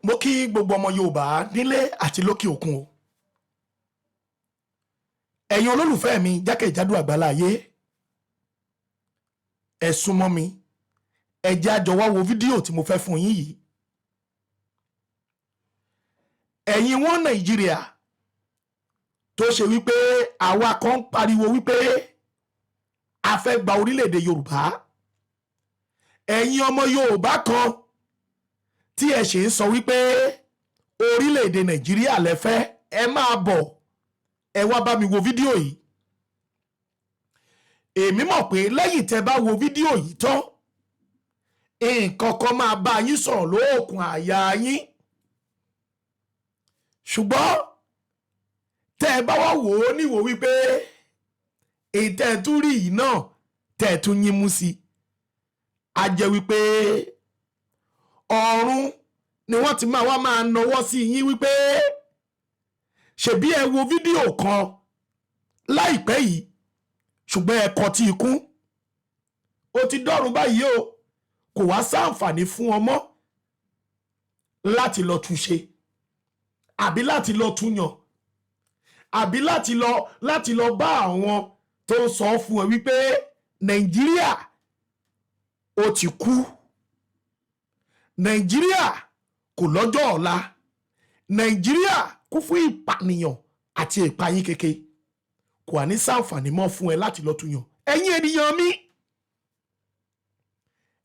mo kí gbogbo ọmọ Yorùbá nílé àti lókè òkun o. Ẹ̀yin olólùfẹ́ mi jákèjádò àgbáláyé, ẹ súnmọ́ mi, ẹ jẹ́ a jọ wá wo fídíò tí mo fẹ́ fún yín yìí. Ẹ̀yin wọn Nàìjíríà tó ṣe wípé àwa kan pariwo wípé a fẹ́ gba orílẹ̀-èdè Yorùbá. Ẹ̀yin ọmọ Yorùbá kan tí ẹ ṣe ń sọ wípé orílẹ̀-èdè Nàìjíríà lẹ fẹ́, ẹ máa bọ̀, ẹ wá bá mi wo fídíò yìí. Èmi mọ̀ pé lẹ́yìn tẹ́ bá wo fídíò yìí tán, nǹkan kan máa bá yín sọ̀rọ̀ lóòkùn àyà yín. Ṣùgbọ́n tẹ́ ẹ bá wá wò ó níwò wípé ètẹ́ tún rí yìí náà tẹ́ tún yín mú sí, a jẹ́ wípé ọ̀run ni wọ́n ti máa nawọ́ sí yín wípé ṣebí ẹ wo fídíò kan láìpẹ́ yìí, ṣùgbọ́n ẹ kọ̀ tí ikú. Ó ti dọ́run báyìí o, kò wá sáǹfààní fún ọmọ láti lọ túnṣe, àbí láti lọ túnyàn, àbí láti lọ bá àwọn tó sọ fún ẹ wípé Nàìjíríà ó ti kú. Nàìjíríà kò lọ́jọ́ ọ̀la. Nàìjíríà kún fún ìpànìyàn àti ìpayín keke. Kò wá ní sáǹfààní mọ́ fún ẹ láti lọ túnyàn. Ẹ̀yin ènìyàn mi,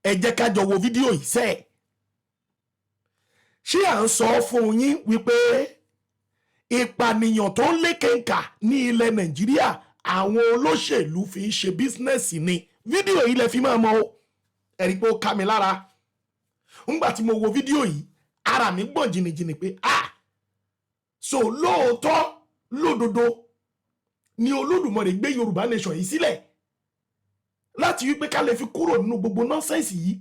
ẹ jẹ́ ká jọ wo fídíò yìí sẹ́ẹ̀. Ṣé à ń sọ fún yín wípé ìpànìyàn tó ń lékenkà ní ilẹ̀ Nàìjíríà àwọn olóṣèlú fi ń ṣe bísínẹ́sì ni? Fídíò yìí lẹ fi máa mọ̀ o. Ẹ̀rí pé ó ká mi lára. Ńgbà tí mo wo fídíò yìí, ara mi gbọ̀n jìnnìjìnnì pé so lóòótọ́ lódodo ni Olódùmarè gbé Yorùbá nation yìí sílẹ̀ láti wípé ká lè fi kúrò nínú gbogbo nọ́nsẹ̀nsì yìí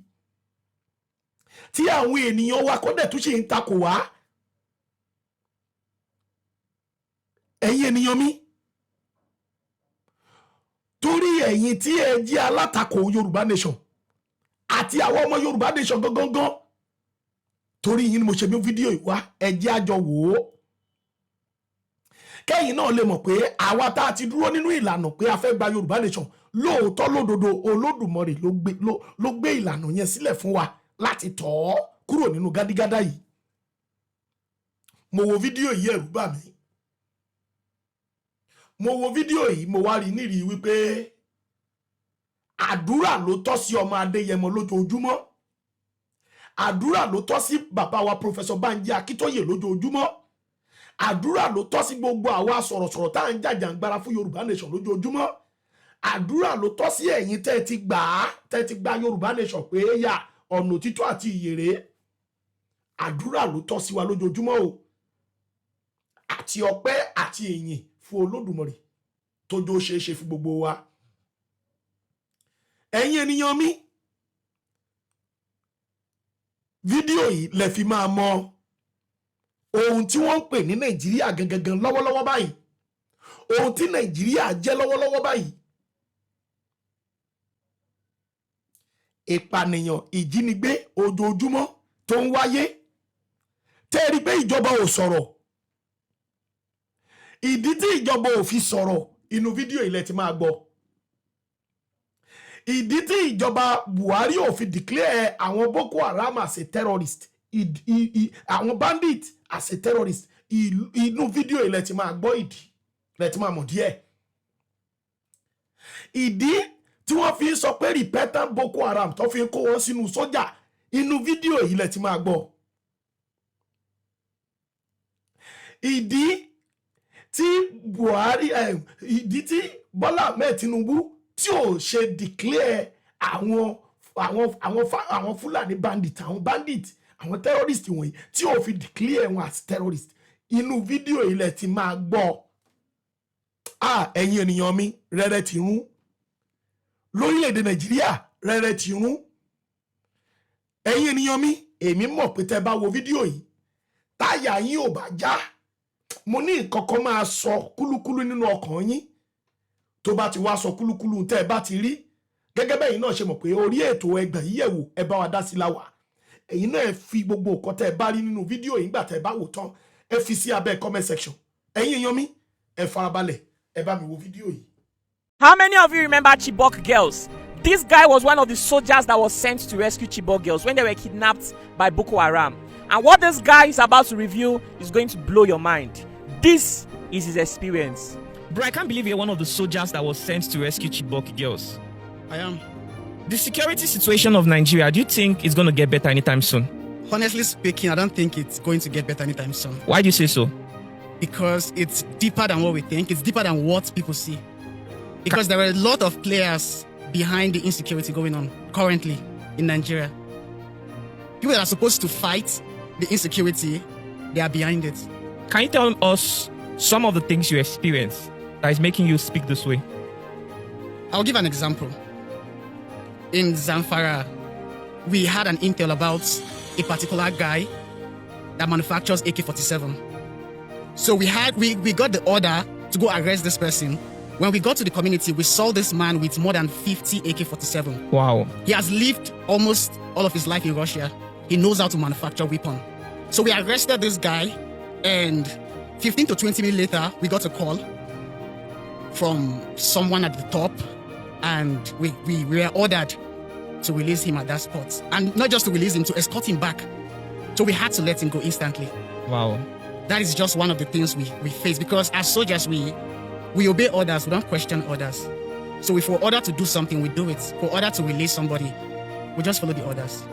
tí àwọn ènìyàn wa kọ́dẹ̀ tún ṣe ń takò wá. Ẹ̀yin ènìyàn mi, torí ẹ̀yin tí ẹ jẹ́ alátakò Yorùbá nation àti àwọn ọmọ Yorùbá nation gangan, torí yín ni mo ṣe bí fídíò yìí wá, ẹ jẹ́ a jọ wò ó. Kẹ́yìn náà lè mọ̀ pé àwa tá a ti dúró nínú ìlànà pé a fẹ́ gba Yorùbá nation, lóòótọ́ lódodo Olódùmarè ló gbé ìlànà yẹn sílẹ̀ fún wa láti tọ̀ ọ́ kúrò nínú gádígádá yìí. Mo wo fídíò yìí, ẹ̀rù bà mí. Mo wo fídíò yìí, mo wá rí nírí wípé àdúrà ló tọ́ sí ọmọ Adéyẹmọ lójoojúmọ́. Àdúrà ló tọ́ sí bàbá wa Professor Banji Akíntóyè lójoojúmọ́. Àdúrà ló tọ́ sí gbogbo àwa sọ̀rọ̀sọ̀rọ̀ tá à ń jàjàǹgbara fún Yorùbá nation lójoojúmọ́. Àdúrà ló tọ́ sí ẹ̀yin tẹ́ ti gba Yorùbá nation pé yà ọ̀nà òtítọ́ àti ìyèrè. Àdúrà ló tọ́ sí wa lójoojúmọ́ o. Àti ọpẹ́ àti ìyìn fún Olódùmarè tó jọ ṣeéṣe fún gbogbo wa. Ẹ̀yin ènìyàn mi, fídíò yìí lẹ fi máa mọ ohun tí wọ́n ń pè ní Nàìjíríà gangan lọ́wọ́lọ́wọ́ báyìí. Ohun tí Nàìjíríà jẹ́ lọ́wọ́lọ́wọ́ báyìí. Ìpànìyàn, ìjínigbé ojoojúmọ́ tó ń wáyé. Tẹ́rí pé ìjọba ò sọ̀rọ̀. Ìdí tí ìjọba ò fi sọ̀rọ̀ inú fídíò ilẹ̀ ti máa gbọ́. Ìdí tí ìjọba Buhari ò fi declare àwọn Boko Haram as a terrorist, àwọn bandit as a terrorist, inú fídíò ilẹ̀ ti máa gbọ́ ìdí, ilẹ̀ ti máa mọ̀ díẹ̀. Ìdí tí wọ́n fi sọ pé repentant Boko Haram tó fi ń kó wọn sínú sójà, inú fídíò ilẹ̀ ti máa gbọ́. Ìdí tí Buhari, ìdí tí Bọ́lá Ahmed Tinubu tí ò ṣe declare àwọn Fúlàní bandit, àwọn terrorist wọ̀nyí, tí ò fi declare wọn as terrorist, inú fídíò ilẹ̀ ti máa gbọ́. Ẹ̀yin ènìyàn mi, rẹ́rẹ́ ti rún. Lórílẹ̀-èdè Nàìjíríà, rẹ́rẹ́ ti rún. Ẹ̀yin ènìyàn mi, èmi mọ̀ pé tẹ́ bá wo fídíò yìí, táyà yín ò bá já, mo ní nǹkan kan máa sọ kúlúkúlú nínú ọkàn yín. Tó bá ti wá sọ kúlúkúlú tẹ́ bá ti rí, gẹ́gẹ́ bẹ́yìn náà ṣe mọ̀ pé orí ètò Ẹgbẹ̀yìyẹ̀wò ẹ bá wa dá sí láwà. ẹ̀yin náà ẹ fi gbogbo nǹkan tẹ́ ẹ bá rí nínú fídíò yìí nígbà tẹ́ ẹ bá wò tán ẹ fi sí abẹ́ comment section. Ẹ̀yin èèyàn mi ẹ farabalẹ̀ ẹ bá mi wo fídíò yìí. How many of you remember Chibok girls? This guy was one of the soldiers that was sent to rescue Chibok girls when they were kidnapped by Boko Haram. And what this guy is about to reveal is going to blow your mind. This is his experience. Bro, I can't believe you're one of the soldiers that was sent to rescue Chibok girls. I am. The security situation of Nigeria, do you think it's going to get better anytime soon? Honestly speaking, I don't think it's going to get better anytime soon. Why do you say so? Because it's deeper than what we think. It's deeper than what people see. Because there are a lot of players behind the insecurity going on currently in Nigeria. People that are supposed to fight the insecurity, they are behind it. Can you tell us some of the things you experience that is making you speak this way? I'll give an example. In Zamfara, we had an intel about a particular guy that manufactures AK-47. So we got the order to go arrest this person. When we got to the community, we saw this man with more than 50 AK-47. Wow. He has lived almost all of his life in Russia. He knows how to manufacture weapons. So we arrested this guy, and 15 to 20 minutes later, we got a call from someone at the top, and we were ordered to release him at that spot. And not just to release him, to escort him back. So we had to let him go instantly. Wow. That is just one of the things we face, because as soldiers, we obey orders, we don't question orders. So if we're ordered to do something, we do it. If we're ordered to release somebody, we just follow the orders.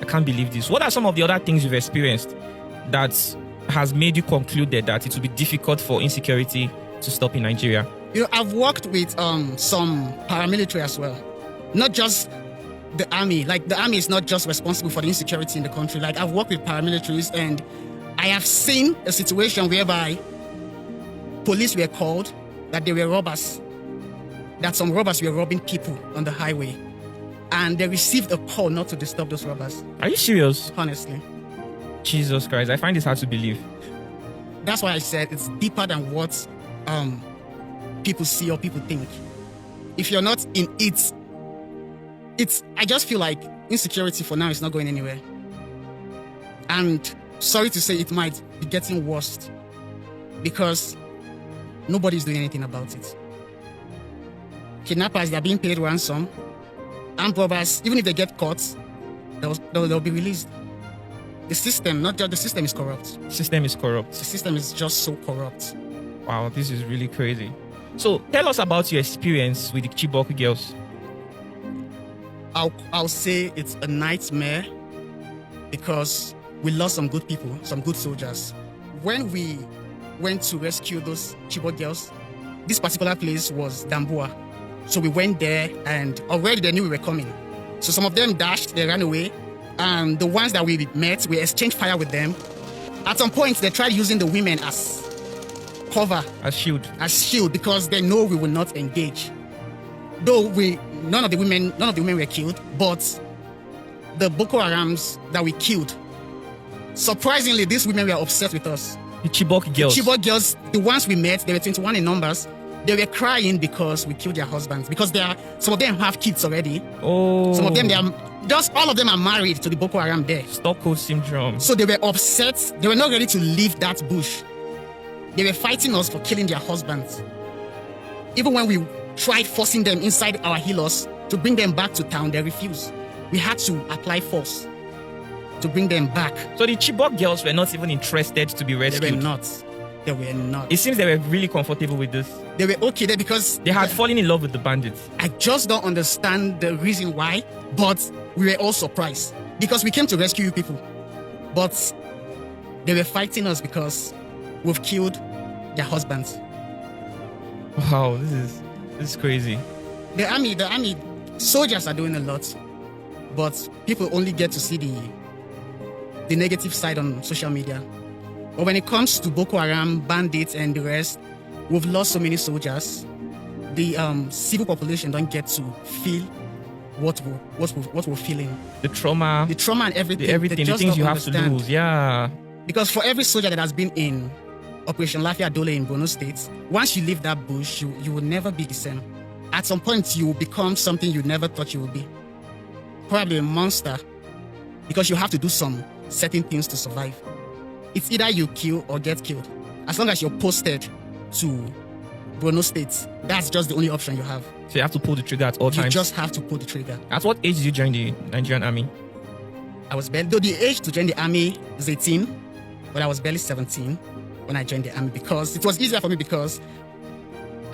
I can't believe this. What are some of the other things you've experienced that has made you conclude that it will be difficult for insecurity to stop in Nigeria? You know, I've worked with some paramilitary as well. Not just the army. Like, the army is not just responsible for the insecurity in the country. Like, I've worked with paramilitaries, and I have seen a situation whereby police were called that they were robbers, that some robbers were robbing people on the highway, and they received a call not to disturb those robbers. Are you serious? Honestly. Jesus Christ, I find this hard to believe. That's why I said it's deeper than what people see or people think. If you're not in it, I just feel like insecurity for now is not going anywhere. And sorry to say, it might be getting worse because nobody's doing anything about it. Kidnappers, they're being paid ransom. Armed robbers, even if they get caught, they'll be released. The system, not just the system, is corrupt. System is corrupt. The system is just so corrupt. Wow, this is really crazy. So tell us about your experience with the Chibok girls. I'll say it's a nightmare because we lost some good people, some good soldiers. When we went to rescue those Chibok girls, this particular place was Damboa. So we went there, and already they knew we were coming. So some of them dashed, they ran away. And the ones that we met, we exchanged fire with them. At some point, they tried using the women as cover. As shield. As shield, because they know we will not engage. Though none of the women were killed, but the Boko Harams that we killed, surprisingly, these women were upset with us. The Chibok girls. The Chibok girls, the ones we met, they were 21 in numbers. They were crying because we killed their husbands. Because some of them have kids already. Oh. Some of them, all of them are married to the Boko Haram there. Stockholm syndrome. So they were upset. They were not ready to leave that bush. They were fighting us for killing their husbands. Even when we tried forcing them inside our helos to bring them back to town, they refused. We had to apply force to bring them back. So the Chibok girls were not even interested to be rescued? They were not. They were not. It seems they were really comfortable with this. They were okay there because they had fallen in love with the bandits. I just don't understand the reason why, but we were all surprised because we came to rescue you people. But they were fighting us because we've killed their husbands. Wow, this is crazy. The army, soldiers are doing a lot, but people only get to see the negative side on social media. But when it comes to Boko Haram, bandits, and the rest, we've lost so many soldiers. The civil population don't get to feel what we're feeling. The trauma and everything. The things you have to lose. Yeah. Because for every soldier that has been in Operation Lafia Dole in Borno State, once you leave that bush, you will never be the same. At some point, you will become something you never thought you would be. Probably a monster. because you have to do some certain things to survive. It's either you kill or get killed. As long as you're posted to Borno State, that's just the only option you have. So you have to pull the trigger at all You times. just have to pull the trigger. At what age did you join the Nigerian army? I was barely, though the age to join the army is 18, but I was barely 17 when I joined the army because it was easier for me because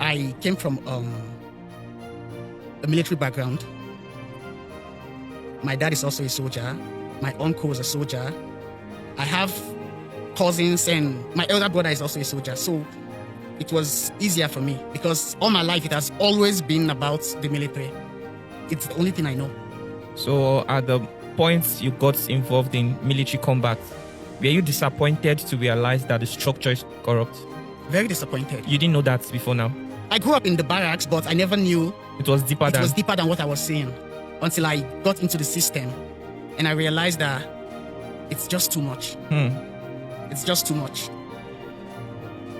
I came from a military background. My dad is also a soldier. My uncle is a soldier. I have cousins and my elder brother is also a soldier. So it was easier for me because all my life it has always been about the military. It's the only thing I know. So at the point you got involved in military combat, were you disappointed to realize that the structure is corrupt? Very disappointed. You didn't know that before now? I grew up in the barracks, but I never knew It was deeper it than... was deeper than what I was seeing until I got into the system and I realized that it's just too much. It's just too much.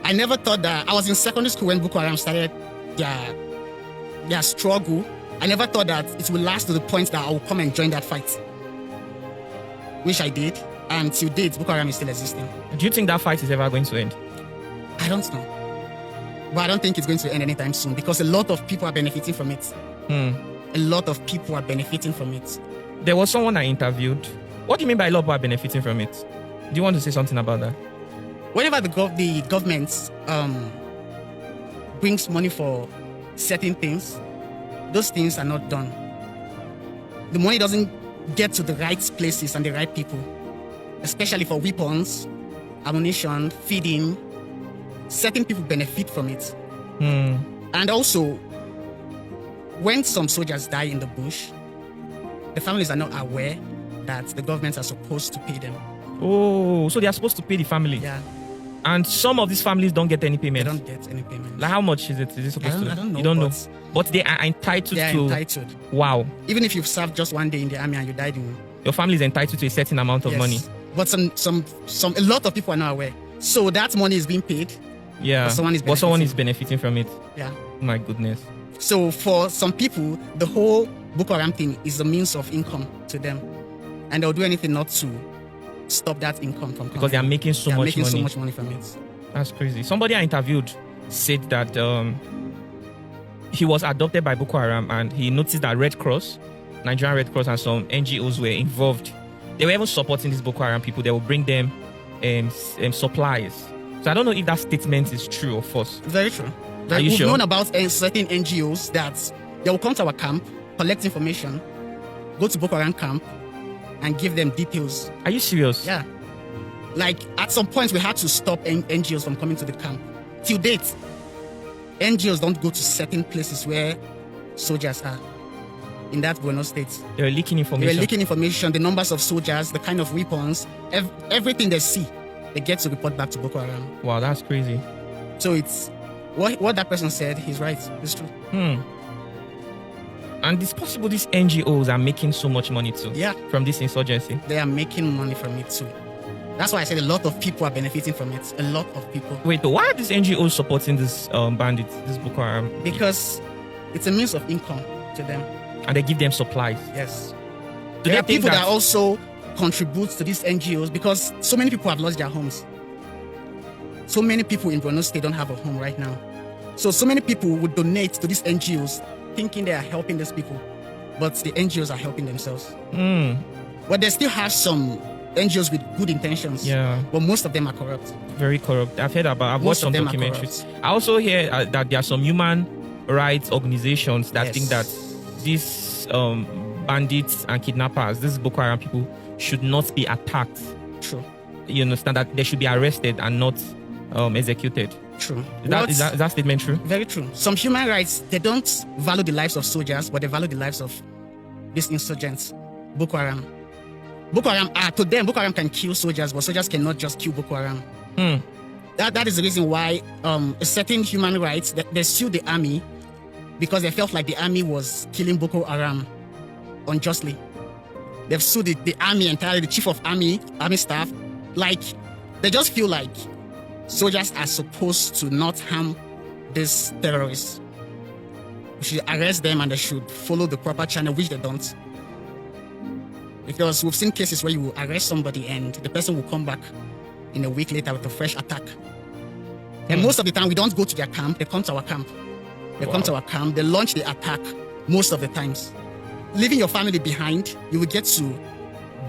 I never thought that I was in secondary school when Boko Haram started their struggle. I never thought that it would last to the point that I would come and join that fight. Which I did, and till date, Boko Haram is still existing. Do you think that fight is ever going to end? I don't know. But I don't think it's going to end anytime soon because a lot of people are benefiting from it. A lot of people are benefiting from it. There was someone I interviewed. What do you mean by a lot of people are benefiting from it? Do you want to say something about that? Whenever the government brings money for certain things, those things are not done. The money doesn't get to the right places and the right people, especially for weapons, ammunition, feeding. Certain people benefit from it. And also, when some soldiers die in the bush, the families are not aware that the governments are supposed to pay them. Oh, so they are supposed to pay the family. Yeah, And some of these families don't get any they payment. don't get any payment. Like how much is it? Is it supposed to? I don't know, You don't know. but But they are entitled they are to. entitled. Wow. Even if you've served just one day in the army and you died in Your family is entitled to a certain amount of yes. money. But a lot of people are not aware. So that money is being paid. Yeah. But someone is But someone is benefiting. benefiting from it. Yeah. Oh my goodness. So for some people, the whole Boko Haram thing is a means of income to them, and they'll do anything not to stop that income from coming. Because they are making so They are much making money. so much money from it. That's crazy. Somebody I interviewed said that he was adopted by Boko Haram and he noticed that Red Cross, Nigerian Red Cross, and some NGOs were involved. They were even supporting these Boko Haram people. They will bring them supplies. So I don't know if that statement is true or false. Very true. Are you We've sure? known about certain NGOs that they will come to our camp, collect information, go to Boko Haram camp, and give them details. Are you serious? Yeah. Like at some point, we had to stop NGOs from coming to the camp. Till date, NGOs don't go to certain places where soldiers are in that Borno State. They were leaking They information. were leaking information, the numbers of soldiers, the kind of weapons, everything they see, they get to report back to Boko Haram. Wow, that's crazy. So it's what that person said. He's right. It's true. And it's possible these NGOs are making so much money too. Yeah. From this insurgency. They are making money from it too. That's why I said a lot of people are benefiting from it. A lot of people. Wait, but why are these NGOs supporting this bandits, this Boko Haram? Because it's a means of income to them. And they give them supplies. Yes. Do There they are think people that that also contribute to these NGOs because so many people have lost their homes. So many people in Borno State don't have a home right now. So many people would donate to these NGOs thinking they are helping these people. But the NGOs are helping themselves. But they still have some NGOs with good intentions. Yeah. But most of them are corrupt. very corrupt? I've watched Most some of them are documentaries. I also hear that there are some human rights organizations that Yes. think that these bandits and kidnappers, these Boko Haram people, should not be attacked. True. You understand that they should be arrested and not executed. True. Is that statement true? Very true. Some human rights, they don't value the lives of soldiers, but they value the lives of these insurgents, Boko Haram. Boko Haram, to them, Boko Haram can kill soldiers, but soldiers cannot just kill Boko Haram. That is the reason why a certain human rights, they sued the army because they felt like the army was killing Boko Haram unjustly. They've sued the army entirely, the chief of army staff. Like, they just feel like soldiers are supposed to not harm these terrorists. We should arrest them and they should follow the proper channel, which they don't. Because we've seen cases where you will arrest somebody and the person will come back in a week later with a fresh attack. And most of the time, we don't go to their camp. They come to our camp. They come to our camp. They launch the attack most of the times. Leaving your family behind, you will get to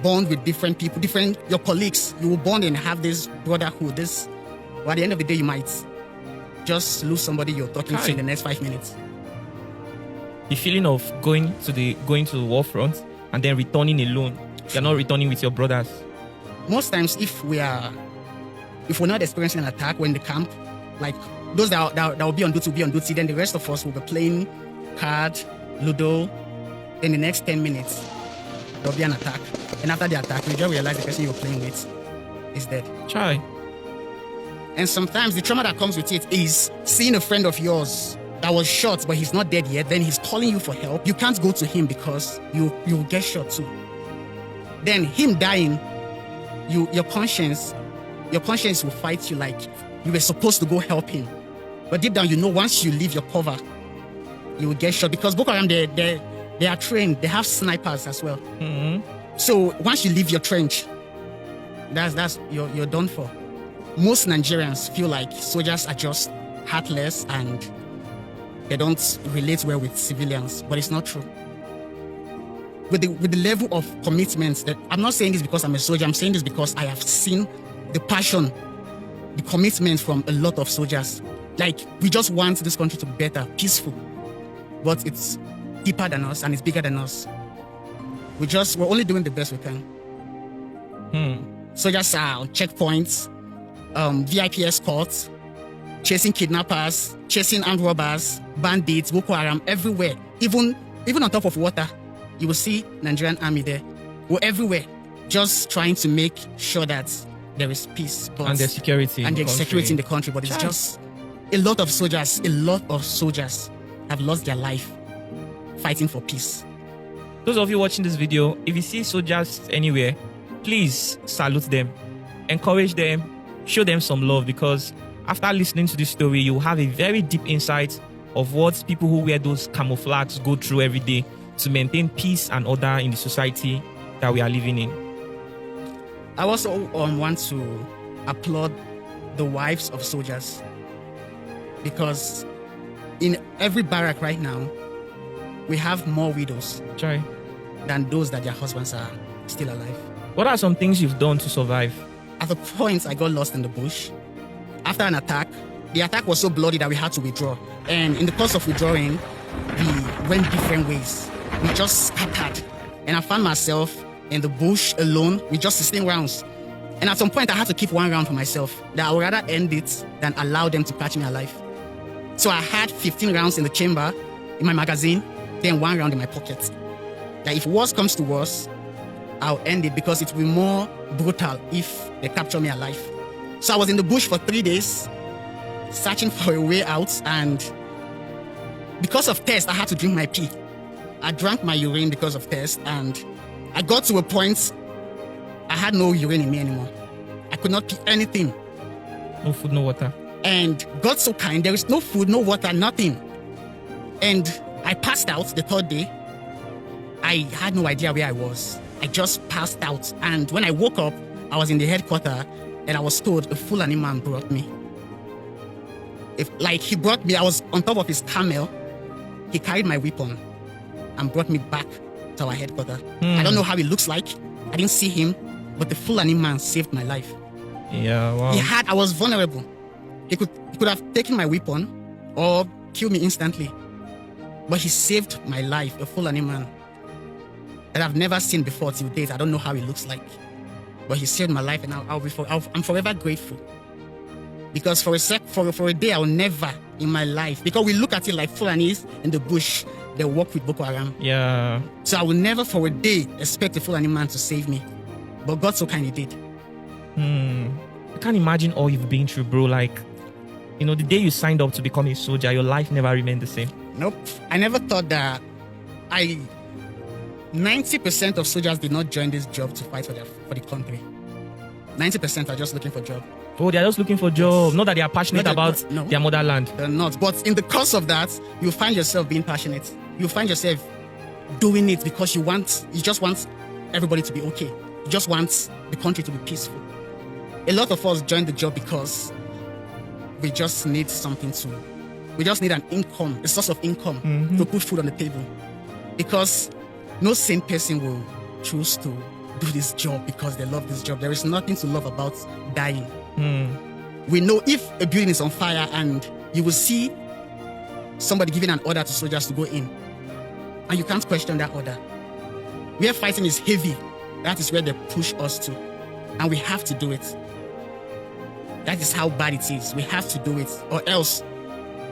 bond with different people, your colleagues. You will bond and have this brotherhood. But at the end of the day, you might just lose somebody you're talking to in the next 5 minutes. The feeling of going to the war front and then returning alone. You're not returning with your brothers. Most times, if we're not experiencing an attack, we're in the camp, like those that will be on duty, then the rest of us will be playing card, Ludo. In the next 10 minutes, there'll be an attack. And after the attack, you just realize the person you're playing with is dead. Try. And sometimes the trauma that comes with it is seeing a friend of yours that was shot, but he's not dead yet. Then he's calling you for help. You can't go to him because you'll get shot too. Then him dying, your conscience will fight you like you were supposed to go help him. But deep down, you know once you leave your cover, you will get shot. Because Boko Haram, they are trained. They have snipers as well. Mm-hmm. So once you leave your trench, you're done for. Most Nigerians feel like soldiers are just heartless and they don't relate well with civilians, but it's not true. With the level of commitment that I'm not saying this because I'm a soldier. I'm saying this because I have seen the passion, the commitment from a lot of soldiers. Like we just want this country to be better, peaceful, but it's deeper than us and it's bigger than us. We're only doing the best we can. Soldiers are on checkpoints, VIP escorts, chasing kidnappers, chasing armed robbers, bandits, Boko Haram, everywhere. Even on top of water, you will see Nigerian army there. We're everywhere, just trying to make sure that there is peace. And there's security in the country. But it's just a lot of soldiers have lost their life fighting for peace. Those of you watching this video, if you see soldiers anywhere, please salute them, encourage them, show them some love, because after listening to this story, you will have a very deep insight of what people who wear those camouflages go through every day to maintain peace and order in the society that we are living in. I also want to applaud the wives of soldiers, because in every barrack right now, we have more widows than those that their husbands are still alive. What are some things you've done to survive? At the point I got lost in the bush, after an attack, the attack was so bloody that we had to withdraw. And in the course of withdrawing, we went different ways. We just scattered. And I found myself in the bush alone with just 16 rounds. And at some point, I had to keep 1 round for myself. That I would rather end it than allow them to catch me alive. So I had 15 rounds in the chamber, in my magazine, then 1 round in my pocket. That if worse comes to worse, I'll end it because it will be more brutal if they capture me alive. So I was in the bush for 3 days, searching for a way out, and because of thirst, I had to drink my pee. I drank my urine because of thirst, and I got to a point I had no urine in me anymore. I could not pee anything. No food, no water. And God's so kind, there is no food, no water, nothing. And I passed out the 3rd day. I had no idea where I was. I just passed out. And when I woke up, I was in the headquarters, and I was told a Fulani man brought me. He brought me, I was on top of his camel. He carried my weapon and brought me back to our headquarters. I don't know how he looks like. I didn't see him, but the Fulani man saved my life. Yeah, wow. I was vulnerable. He could have taken my weapon or killed me instantly. But he saved my life, a Fulani man that I've never seen before till date. I don't know how he looks like. But he saved my life, and I'm forever grateful. Because for a day, I'll never in my life, because we look at it like Fulanis in the bush, they work with Boko Haram. Yeah. So I will never for a day expect a Fulani man to save me. But God so kindly did. I can't imagine all you've been through, bro. Like, the day you signed up to become a soldier, your life never remained the same. Nope. I never thought that 90% of soldiers did not join this job to fight for the country. 90% are just looking for a job. Oh, they're just looking for a job. Yes. Not that they are passionate about their motherland. They're not. But in the course of that, you find yourself being passionate. You find yourself doing it because you just want everybody to be okay. He just wants the country to be peaceful. A lot of us join the job because we just need we just need an income, a source of income to put food on the table. Because no sane person will choose to do this job because they love this job. There is nothing to love about dying. We know if a building is on fire and you will see somebody giving an order to soldiers to go in, and you can't question that order. Where fighting is heavy, that is where they push us to. And we have to do it. That is how bad it is. We have to do it, or else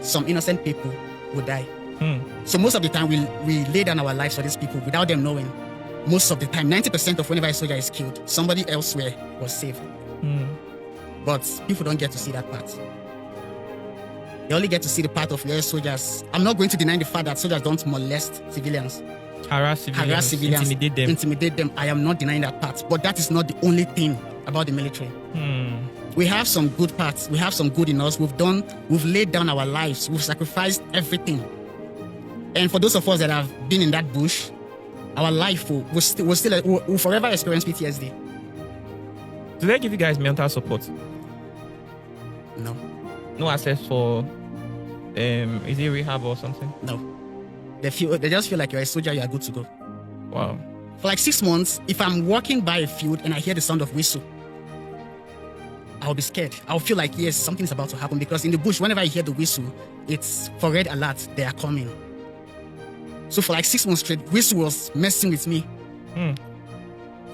some innocent people will die. So most of the time, we lay down our lives for these people without them knowing. Most of the time, 90% of whenever a soldier is killed, somebody elsewhere was saved. But people don't get to see that part. They only get to see the part of where soldiers. I'm not going to deny the fact that soldiers don't molest civilians. Harass civilians, intimidate them. I am not denying that part. But that is not the only thing about the military. We have some good parts. We have some good in us. We've laid down our lives. We've sacrificed everything. And for those of us that have been in that bush, our life will forever experience PTSD. Do they give you guys mental support? No. No access for, is it rehab or something? No. They just feel like you're a soldier, you are good to go. Wow. For like 6 months, if I'm walking by a field and I hear the sound of whistle, I'll be scared. I'll feel like, yes, something's about to happen, because in the bush, whenever I hear the whistle, it's for red alert, they are coming. So for like 6 months straight, whistle was messing with me.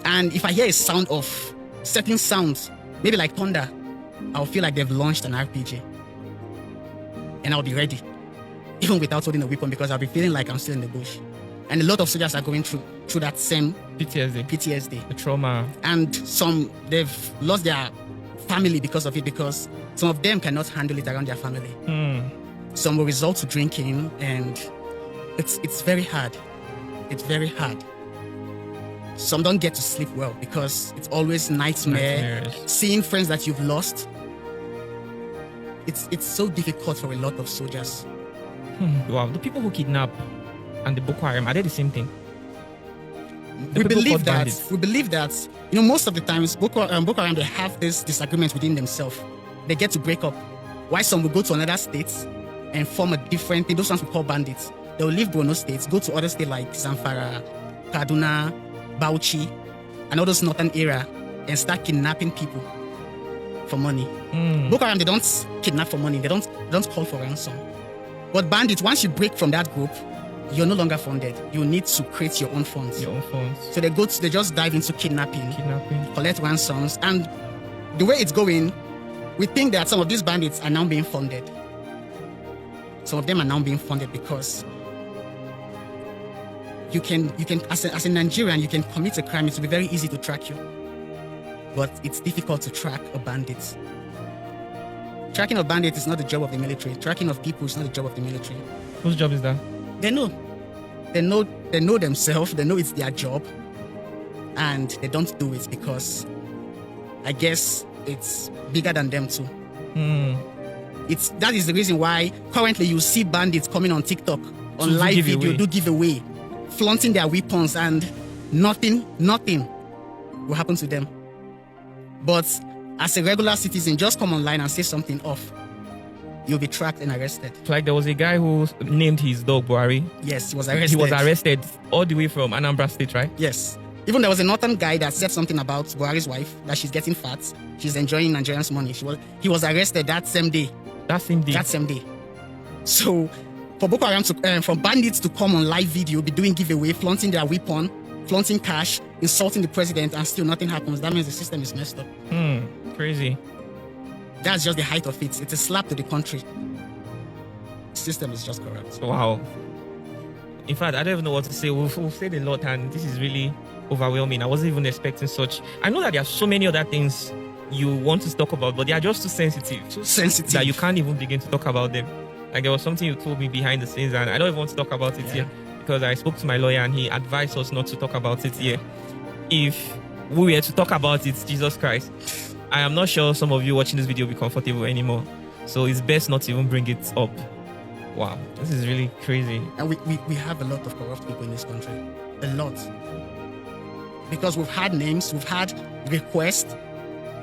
And if I hear a sound of certain sounds, maybe like thunder, I'll feel like they've launched an RPG. And I'll be ready, even without holding a weapon, because I'll be feeling like I'm still in the bush. And a lot of soldiers are going through that same PTSD. The trauma. And some, they've lost their family because of it, because some of them cannot handle it around their family. Some will resort to drinking, and it's very hard. It's very hard. Some don't get to sleep well because it's always nightmares. Seeing friends that you've lost. It's so difficult for a lot of soldiers. Wow. The people who kidnap and the Boko Haram, are they the same thing? We believe that, most of the times, Boko Haram, they have this disagreement within themselves. They get to break up. Why some will go to another state and form a different thing. Those ones we call bandits. They will leave Borno states, go to other states like Zamfara, Kaduna, Bauchi, and all those northern area, and start kidnapping people for money. Boko Haram, they don't kidnap for money. They don't call for ransom. But bandits, once you break from that group, you're no longer funded. You need to create your own funds. So they just dive into kidnapping, collect ransoms, and the way it's going, we think that some of these bandits are now being funded. Some of them are now being funded because you can as a Nigerian, you can commit a crime. It will be very easy to track you, but it's difficult to track a bandit. Tracking of bandits is not the job of the military. Tracking of people is not the job of the military. Whose job is that? They know themselves. They know it's their job, and they don't do it because I guess it's bigger than them too. That is the reason why currently you see bandits coming on TikTok on live video, do giveaway, flaunting their weapons, and nothing will happen to them. But as a regular citizen, just come online and say something off, you'll be tracked and arrested. Like there was a guy who named his dog Buhari. Yes, he was arrested. He was arrested all the way from Anambra State, right? Yes. Even there was a northern guy that said something about Buhari's wife, that she's getting fat, she's enjoying Nigerians' money. He was arrested that same day. That same day. So for Boko Haram for bandits to come on live video, be doing giveaway, flaunting their weapon, flaunting cash, insulting the president, and still nothing happens, that means the system is messed up. Crazy. That's just the height of it. It's a slap to the country. The system is just corrupt. Wow. In fact, I don't even know what to say. We've said a lot, and this is really overwhelming. I wasn't even expecting such. I know that there are so many other things you want to talk about, but they are just too sensitive. That you can't even begin to talk about them. Like there was something you told me behind the scenes, and I don't even want to talk about it here because I spoke to my lawyer and he advised us not to talk about it here. If we were to talk about it, Jesus Christ, I am not sure some of you watching this video will be comfortable anymore. So it's best not to even bring it up. Wow, this is really crazy. And we have a lot of corrupt people in this country. A lot. because we've had names, we've had requests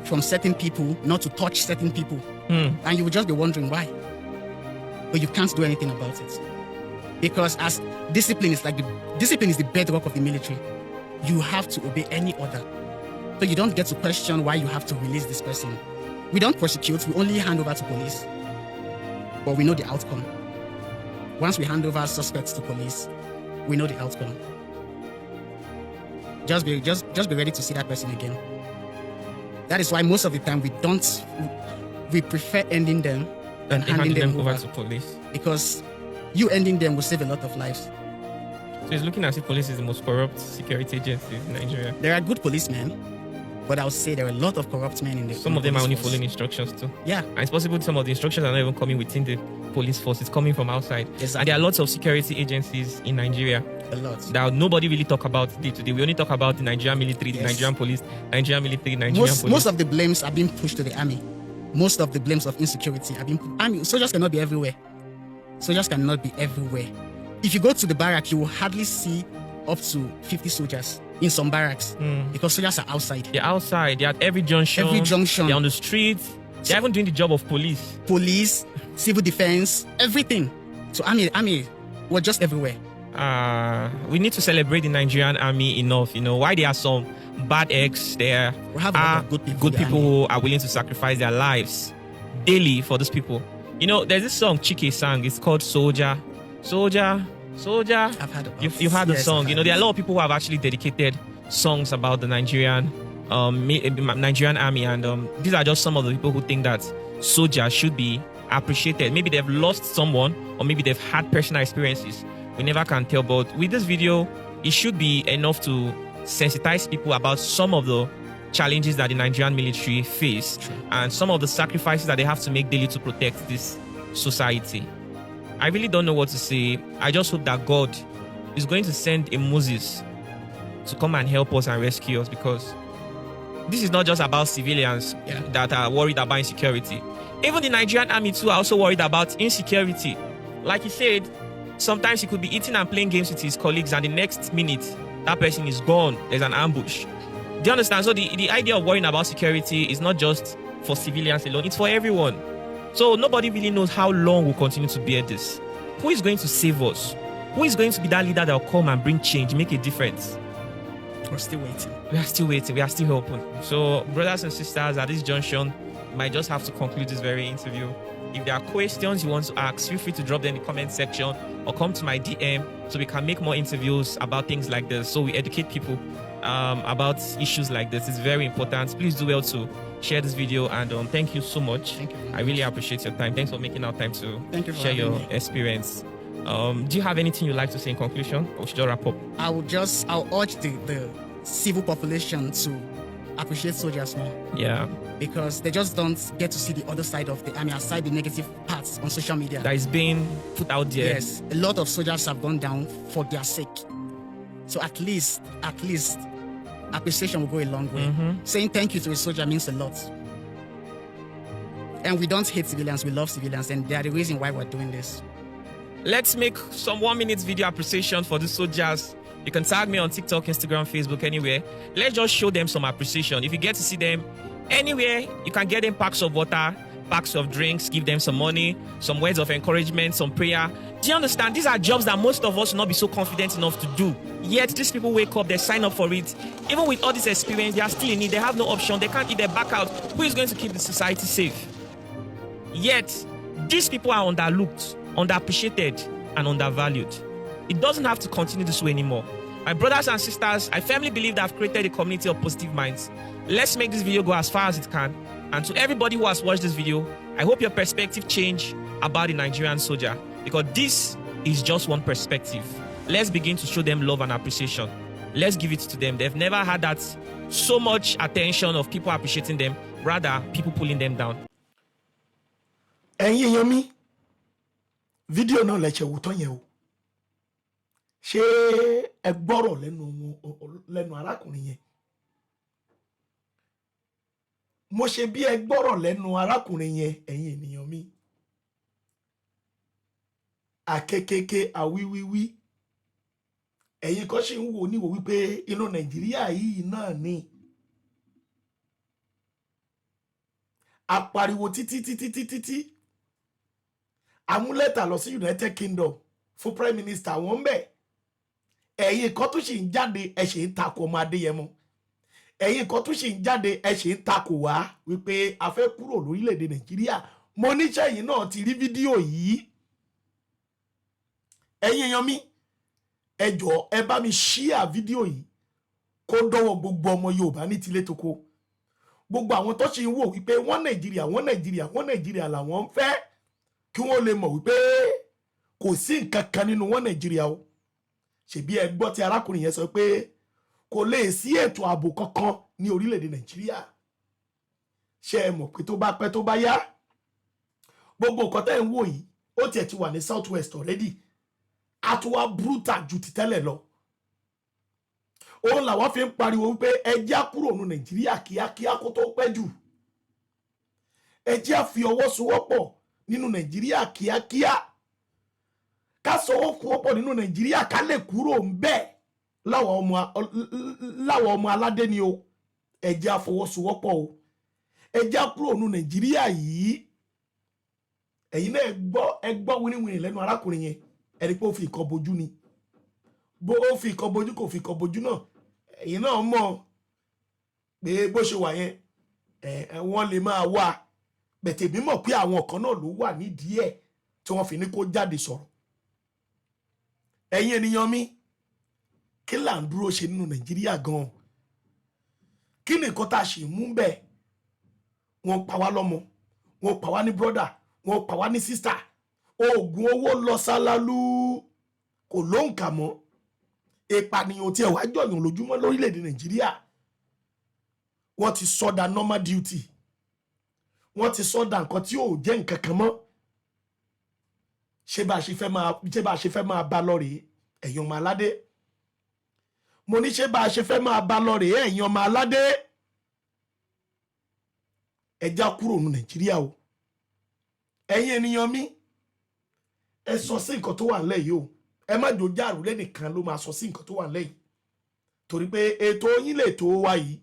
from certain people not to touch certain people. And you would just be wondering why. But you can't do anything about it. Because as discipline is the bedrock of the military. You have to obey any order. So you don't get to question why you have to release this person. We don't prosecute, we only hand over to police. But we know the outcome. Once we hand over suspects to police, we know the outcome. Just be ready to see that person again. That is why most of the time we prefer ending them than handing them over to police. Because you ending them will save a lot of lives. So it's looking as if police is the most corrupt security agency in Nigeria. There are good policemen, but I would say there are a lot of corrupt men in the Some of them are only force. following instructions too. Yeah. And it's possible some of the instructions are not even coming within the police force, it's coming from outside. Exactly. And there are lots of security agencies in Nigeria A lot. that nobody really talk about day to day. We only talk about the Nigerian military, the Yes. Nigerian police, Nigerian military, Nigerian police. Most of the blames are being pushed to the army. Most of the blames of insecurity are being soldiers cannot be everywhere. Soldiers cannot be everywhere. If you go to the barrack, you will hardly see up to 50 soldiers in some barracks because soldiers are outside. They're outside, they're at every junction. They're on the street. They're even doing the job of police. Police, civil defense, everything. So army, we're just everywhere. We need to celebrate the Nigerian army enough. You know, why there are some bad eggs, there We have a lot are of good people. good in the people army. who are willing to sacrifice their lives daily for these people. You know, there's this song Chike sang. It's called Soldier. Soldier. I've heard about You've heard the Yes, song. I've You know, heard there are a it. lot of people who have actually dedicated songs about the Nigerian army, and these are just some of the people who think that soldiers should be appreciated. Maybe they've lost someone, or maybe they've had personal experiences. We never can tell. But with this video, it should be enough to sensitize people about some of the challenges that the Nigerian military face and some of the sacrifices that they have to make daily to protect this society. I really don't know what to say. I just hope that God is going to send a Moses to come and help us and rescue us, because this is not just about civilians that are worried about insecurity. Even the Nigerian army too are also worried about insecurity. Like he said, sometimes he could be eating and playing games with his colleagues, and the next minute that person is gone. There's an ambush. Do you understand? So the idea of worrying about security is not just for civilians alone, it's for everyone. So nobody really knows how long we'll continue to bear this. Who is going to save us? Who is going to be that leader that will come and bring change, make a difference? We're still waiting. We are still waiting. We are still hoping. So, brothers and sisters, at this junction, we might just have to conclude this very interview. If there are questions you want to ask, feel free to drop them in the comment section or come to my DM so we can make more interviews about things like this. So we educate people about issues like this. It's very important. Please do well to share this video, and thank you so much. Thank you very I really appreciate your time. Thanks for making our time to Thank you for share your having me. experience. Do you have anything you'd like to say in conclusion, or should I wrap up? I'll urge the civil population to appreciate soldiers more, Yeah, because they just don't get to see the other side of the army, aside the negative parts on social media. that is being put out there. Yes, a lot of soldiers have gone down for their sake. So at least, appreciation will go a long way. Saying thank you to a soldier means a lot. And we don't hate civilians, we love civilians, and they are the reason why we're doing this. Let's make some 1 minute video appreciation for the soldiers. You can tag me on TikTok, Instagram, Facebook, anywhere. Let's just show them some appreciation. If you get to see them anywhere, you can get them packs of water, packs of drinks, give them some money, some words of encouragement, some prayer. Do you understand? These are jobs that most of us will not be so confident enough to do. Yet these people wake up, they sign up for it. Even with all this experience, they are still in it. They have no option. They can't eat their back out. Who is going to keep the society safe? Yet these people are underlooked, underappreciated, and undervalued. It doesn't have to continue this way anymore. My brothers and sisters, I firmly believe that I've created a community of positive minds. Let's make this video go as far as it can. And to everybody who has watched this video, I hope your perspective change about the Nigerian soldier, because this is just one perspective. Let's begin to show them love and appreciation. Let's give it to them. They've never had that so much attention of people appreciating them, rather people pulling them down. ẹ̀yin èèyàn mi fídíò náà lẹ́sẹ̀ wò tán yẹn o, ṣé ẹ gbọ́rọ̀ lẹ́nu arákùnrin yẹn? Mo ṣe bí ẹ gbọ́rọ̀ lẹ́nu arákùnrin yẹn, ẹ̀yin ènìyàn mi. Àkekeke àwíwíwí ẹ̀yin kan ṣì ń wò níwò wípé inú Nàìjíríà yìí náà ni apariwo títí amúlẹ́tà lọ sí United Kingdom fún Prime Minister wọn ń bẹ̀ ẹ̀yin kan tún ṣì ń jáde ẹ̀ ṣì ń takò ọmọ Adéyẹmọ ẹ̀yin kan tún ṣì ń jáde ẹ̀ ṣì ń takò wá wípé a fẹ́ kúrò lórílẹ̀‐èdè Nàìjíríà mo níṣẹ́ yìí náà ti rí fídíò yìí ẹ̀yin èèyàn mi ẹ jọ̀ọ́ ẹ bá mi ṣíà fídíò yìí kó dọ́wọ́ gbogbo ọmọ Yorùbá ní tilé toko gbogbo àwọn tó ṣe ń wò wípé wọ́n Nàìjíríà làwọn ń fẹ́ kí wọ́n lè mọ̀ wípé kò sí nǹkan kan nínú wọn Nàìjíríà o ṣebí ẹ gbọ́ tí arákùnrin yẹn sọ pé kò lè sí ètò ààbò kankan ní orílẹ̀-èdè Nàìjíríà ṣé ẹ mọ̀ pé tó bá pẹ́ tó bá yá gbogbo nǹkan tẹ́ ń wò yìí ó tiẹ̀ ti wà ní South West already a tún wá brutal ju ti tẹ́lẹ̀ lọ òun làwọn fi ń pariwo wípé ẹ já kúrò ní Nàìjíríà kíákíá kó tó pẹ́ jù ẹ já fi ọwọ́ sowọ́pọ̀ nínú Nàìjíríà kíákíá ká sowọ́pọ̀ nínú Nàìjíríà ká lè kúrò ń bẹ́ẹ̀ láwọn ọmọ aládé ni o ẹ já fọwọ́sowọ́pọ̀ o ẹ já kúrò ní Nàìjíríà yìí ẹ̀yin náà ẹ gbọ́ wíníwíní lẹ́nu arákùnrin yẹn ẹni pé ó fi ìkan bojú ni bó ó fi ìkan bojú kò fi ìkan bojú náà ẹ̀yin náà mọ̀ pé bó ṣe wà yẹn wọ́n lè máa wá bẹ̀tẹ̀ mi mọ̀ pé àwọn kan náà ló wà nídìí ẹ̀ tí wọ́n fi ní kó jáde sọ̀rọ̀ ẹ̀yin ènìyàn mi kí là ń dúró ṣe nínú Nàìjíríà gan-an kí ni nǹkan tá a ṣì mú bẹ́ẹ̀ wọ́n pa wá lọ́mọ wọ́n pa wá ní brọ́dà wọ́n pa wá ní sísítà oògùn owó lọ sálálú kò lóǹkà mọ́ ìpànìyàn tí ẹ wá jọyàn lójúmọ́ lórílẹ̀‐èdè Nàìjíríà wọ́n ti sọ́dà normal duty wọ́n ti sọ́dà nǹkan tí ò jẹ́ nǹkan kan mọ́ ṣé bá a ṣe fẹ́ máa bá lọ rèé ẹ̀yin ọmọ aládé mo ní ṣé bá a ṣe fẹ́ máa bá lọ rèé ẹ̀yin ọmọ aládé ẹ já kúrò ní Nàìjíríà o ẹ̀yin ènìyàn mi ẹ sọ sí nǹkan tó wà nílẹ̀ yìí o ẹ má jò jáàrú lẹ́nìkan ló máa sọ sí nǹkan tó wà nílẹ̀ yìí torí pé ètò yín lè tó wá yìí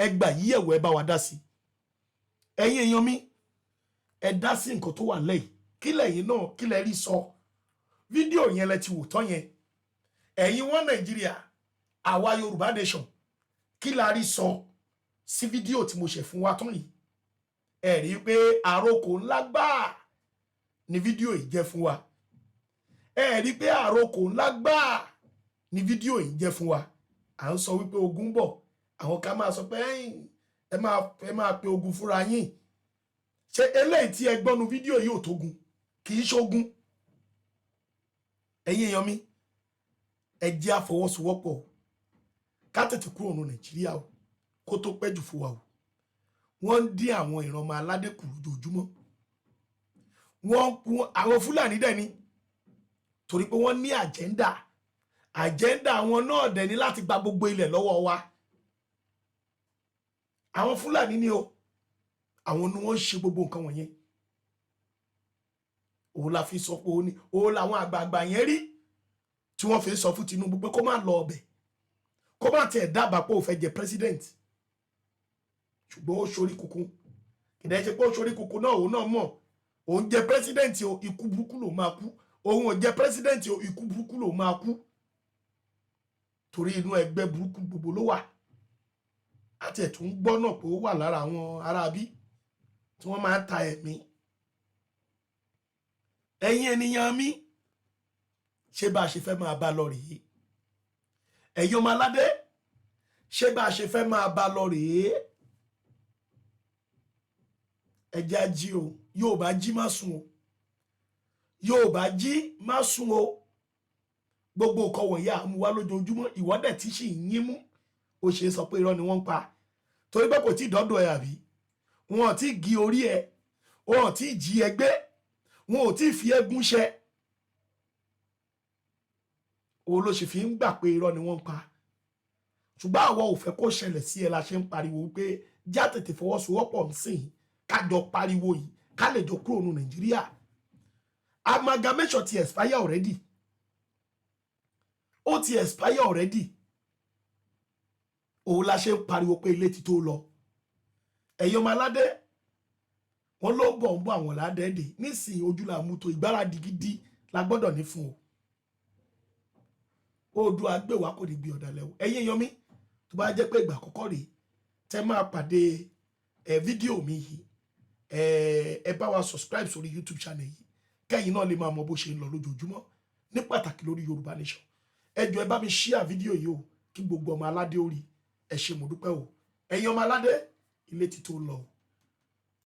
ẹ gbà yí ẹ̀wọ̀ ẹ bá wa dá sí ẹ̀yin èèyàn mi ẹ dá sí nǹkan tó wà nílẹ̀ yìí kí lẹ̀yin náà kí lẹ rí sọ fídíò yẹn lẹ ti wò tán yẹn ẹ̀yin wọn Nàìjíríà àwa Yorùbá nation kí la rí sọ sí fídíò tí mo ṣe fún wa tán yìí ẹ rí i pé àròkò ńlá gbáà ni fídíò yìí jẹ́ fún wa ẹ rí i pé àròkò ńlá gbáà ni fídíò yìí jẹ́ fún wa à ń sọ wípé ogun bọ̀ àwọn ká máa sọ pé ẹ máa pe ogun fúnra yín ṣé eléyìí tí ẹ gbọ́nu fídíò yìí ò tógun kì í ṣogun ẹ̀yin èèyàn mi ẹ jẹ́ àfọwọ́sowọ́pọ̀ ká tètè kúrò ní Nàìjíríà o kó tó pẹ́ jù fún wa o wọ́n ń dín àwọn ìran ọmọ aládé kù lójoojúmọ́ àwọn Fúlàní dẹ̀ ni torí pé wọ́n ní àjẹ́ndà àwọn náà dẹ̀ ní láti gba gbogbo ilẹ̀ lọ́wọ́ wa àwọn Fúlàní ni o àwọn ni wọ́n ń ṣe gbogbo nǹkan wọ̀nyẹn òun la fi sọ pé òun làwọn àgbààgbà yẹn rí tí wọ́n fi sọ fún Tinubu pé kó má lọ ọbẹ̀ kó má tiẹ̀ dábàá pé ó fẹ́ jẹ president ṣùgbọ́n ó ṣorí kunkun kìdá ṣe pé ó ṣorí kunkun náà òun náà mọ̀ òun jẹ president o ikú burúkú ló máa kú òun ò jẹ president o ikú burúkú ló máa kú torí inú ẹgbẹ́ burúkú gbogbo ló wà àti ẹ̀ tún gbọ́ náà pé ó wà lára àwọn aráabí tí wọ́n máa ń ta ẹ̀mí ẹ̀yin ènìyàn mi ṣé bá a ṣe fẹ́ máa bá lọ rèé ẹ̀yin ọmọ aládé ṣé bá a ṣe fẹ́ máa bá lọ rèé ẹjẹ́ ají o yóò bá jí má sùn o yóò bá jí má sùn o gbogbo nǹkan wọ̀nyí àmúwá lójoojúmọ́ ìwọ́dẹ̀ tí sì ń yín mú ó ṣe sọ pé irọ́ ni wọ́n ń pa torí pé kò tí ì dọ́dọ̀ ẹ àbí wọn ò tí ì gé orí ẹ wọn ò tí ì jí ẹgbẹ́ wọn ò tí ì fi ẹgún ṣẹ òun ló sì fi ń gbà pé irọ́ ni wọ́n ń pa ṣùgbọ́n àwọn ò fẹ́ kó ṣẹlẹ̀ sí ẹ la ṣe ń pariwo pé já tètè fọwọ́sowọ́pọ̀ ń sìn kájọ pariwo yìí ká lè jọ kúrò ní Nàìjíríà amalgamation ti expire already ó ti expire already òun la ṣe ń pariwo pé ilé ti tó lọ ẹ̀yin ọmọ aládé wọn ló bọ̀ ń bọ̀ àwọn ládẹ́ẹ̀dẹ̀ nísìnyí ojú la mú tó ìgbáradì gidi la gbọ́dọ̀ ní fún o Oòduà àgbèwà kò ní gbé ọ̀dàlẹ̀ o ẹ̀yin èèyàn mi tó bá jẹ́ pé ìgbà àkọ́kọ́ rèé tẹ́ máa pàdé fídíò mi yìí ẹ bá wa subscribe sórí YouTube channel yìí kẹ́yìn náà lè máa mọ bó ṣe ń lọ lójoojúmọ́ ní pàtàkì lórí Yorùbá Nation ẹ jọ̀ọ́ ẹ bá mi share fídíò yìí o kí gbogbo ọmọ aládé ó rí ẹ ṣé mo dúpẹ́ o ẹ̀yin ọmọ aládé ilé ti tó lọ o.